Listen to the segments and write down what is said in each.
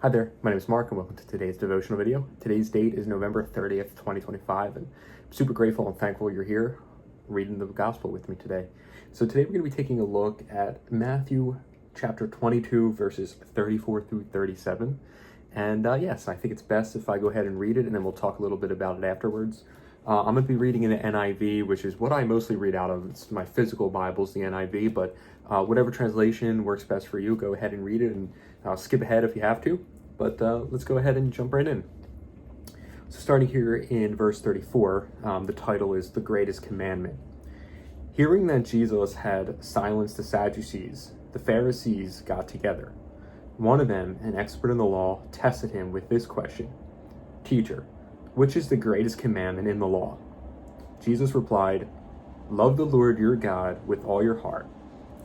Hi there, my name is Mark and welcome to today's devotional video. Today's date is November 30th, 2025, and I'm super grateful and thankful you're here reading the gospel with me today. So today we're going to be taking a look at Matthew chapter 22, verses 34 through 37. And yes, I think it's best if I go ahead and read it and then we'll talk a little bit about it afterwards. I'm going to be reading in the NIV, which is what I mostly read out of. It's my physical Bible's the NIV, but whatever translation works best for you, go ahead and read it and skip ahead if you have to. But let's go ahead and jump right in. So starting here in verse 34, the title is The Greatest Commandment. Hearing that Jesus had silenced the Sadducees, the Pharisees got together. One of them, an expert in the law, tested him with this question: "Teacher, which is the greatest commandment in the law?" Jesus replied, "Love the Lord your God with all your heart,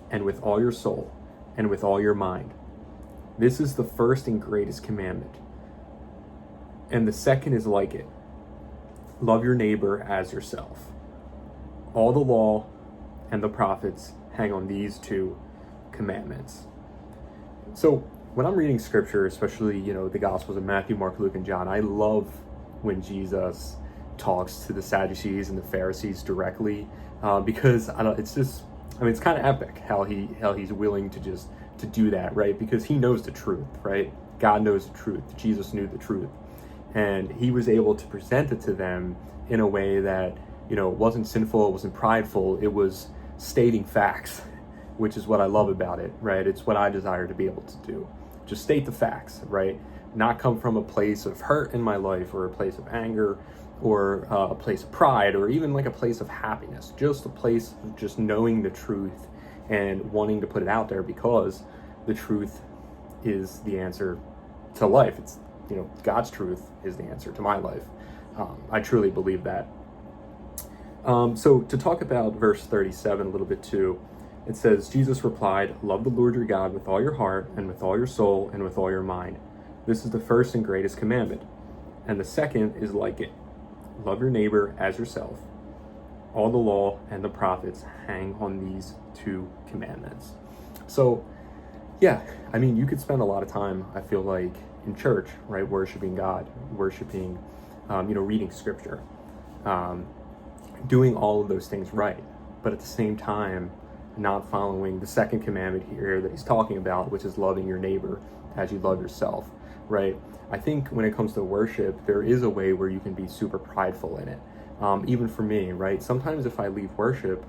and with all your soul, and with all your mind. This is the first and greatest commandment. And the second is like it. Love your neighbor as yourself. All the law and the prophets hang on these two commandments." So when I'm reading scripture, especially, the Gospels of Matthew, Mark, Luke, and John, I love when Jesus talks to the Sadducees and the Pharisees directly, because it's kind of epic how he's willing to do that, right? Because he knows the truth, right? God knows the truth. Jesus knew the truth, and he was able to present it to them in a way that wasn't sinful, it wasn't prideful, it was stating facts, which is what I love about it, right? It's what I desire to be able to do. Just state the facts, right? Not come from a place of hurt in my life, or a place of anger, or a place of pride, or even like a place of happiness. Just a place of just knowing the truth and wanting to put it out there, because the truth is the answer to life. It's, God's truth is the answer to my life. I truly believe that. So to talk about verse 37 a little bit too, it says, Jesus replied, "Love the Lord your God with all your heart, and with all your soul, and with all your mind. This is the first and greatest commandment. And the second is like it. Love your neighbor as yourself. All the law and the prophets hang on these two commandments." So, yeah, you could spend a lot of time, I feel like, in church, right? Worshiping God, worshiping, reading scripture, doing all of those things right. But at the same time, not following the second commandment here that he's talking about, which is loving your neighbor as you love yourself, right? I think when it comes to worship, there is a way where you can be super prideful in it. Even for me, right? Sometimes if I leave worship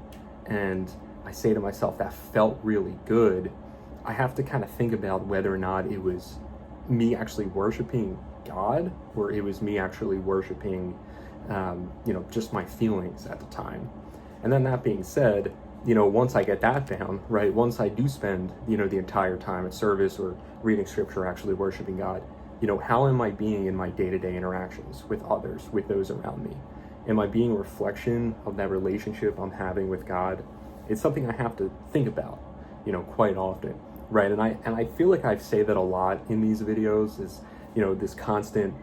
and I say to myself, that felt really good, I have to kind of think about whether or not it was me actually worshiping God, or it was me actually worshiping, just my feelings at the time. And then that being said, once I get that down, right, once I do spend, the entire time at service or reading scripture, actually worshiping God, how am I being in my day-to-day interactions with others, with those around me? Am I being a reflection of that relationship I'm having with God? It's something I have to think about, quite often, right? And I feel like I say that a lot in these videos, is, this constant,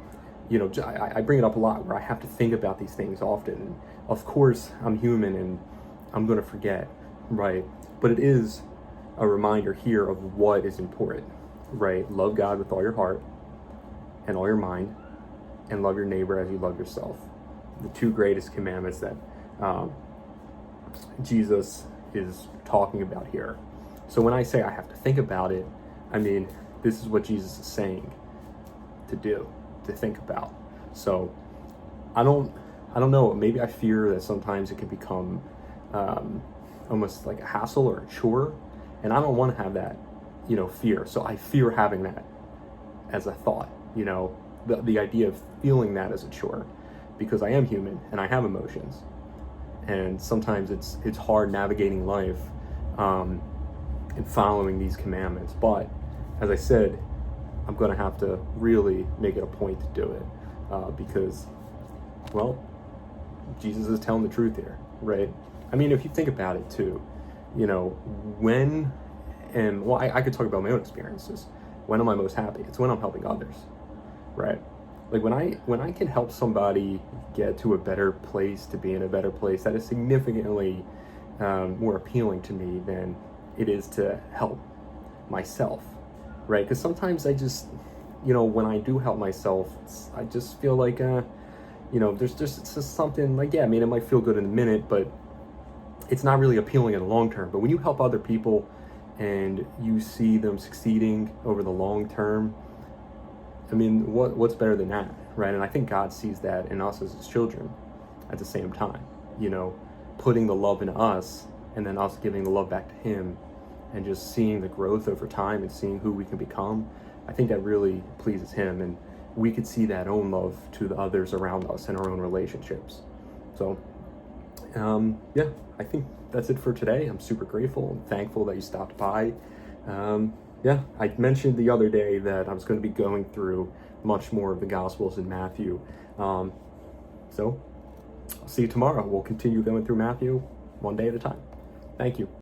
I bring it up a lot, where I have to think about these things often. And of course, I'm human and I'm going to forget, right? But it is a reminder here of what is important, right? Love God with all your heart and all your mind, and love your neighbor as you love yourself. The two greatest commandments that Jesus is talking about here. So when I say I have to think about it, this is what Jesus is saying to do, to think about. So I don't know, maybe I fear that sometimes it can become almost like a hassle or a chore, and I don't want to have that, fear. So I fear having that as a thought, the idea of feeling that as a chore, because I am human and I have emotions, and sometimes it's hard navigating life and following these commandments. But as I said, I'm going to have to really make it a point to do it, because, well, Jesus is telling the truth here, right? If you think about it too, I could talk about my own experiences. When am I most happy? It's when I'm helping others, right? Like when I can help somebody get to a better place, to be in a better place, that is significantly more appealing to me than it is to help myself, right? Because sometimes I just, when I do help myself, I just feel like, there's just, it's just something like, yeah, I mean, it might feel good in a minute, but it's not really appealing in the long term. But when you help other people and you see them succeeding over the long term, I mean, what's better than that, right? And I think God sees that in us as his children at the same time, putting the love in us and then us giving the love back to him, and just seeing the growth over time and seeing who we can become. I think that really pleases him, and we could see that own love to the others around us in our own relationships. So, yeah, I think that's it for today. I'm super grateful and thankful that you stopped by. Yeah, I mentioned the other day that I was going to be going through much more of the Gospels in Matthew. So, I'll see you tomorrow. We'll continue going through Matthew one day at a time. Thank you.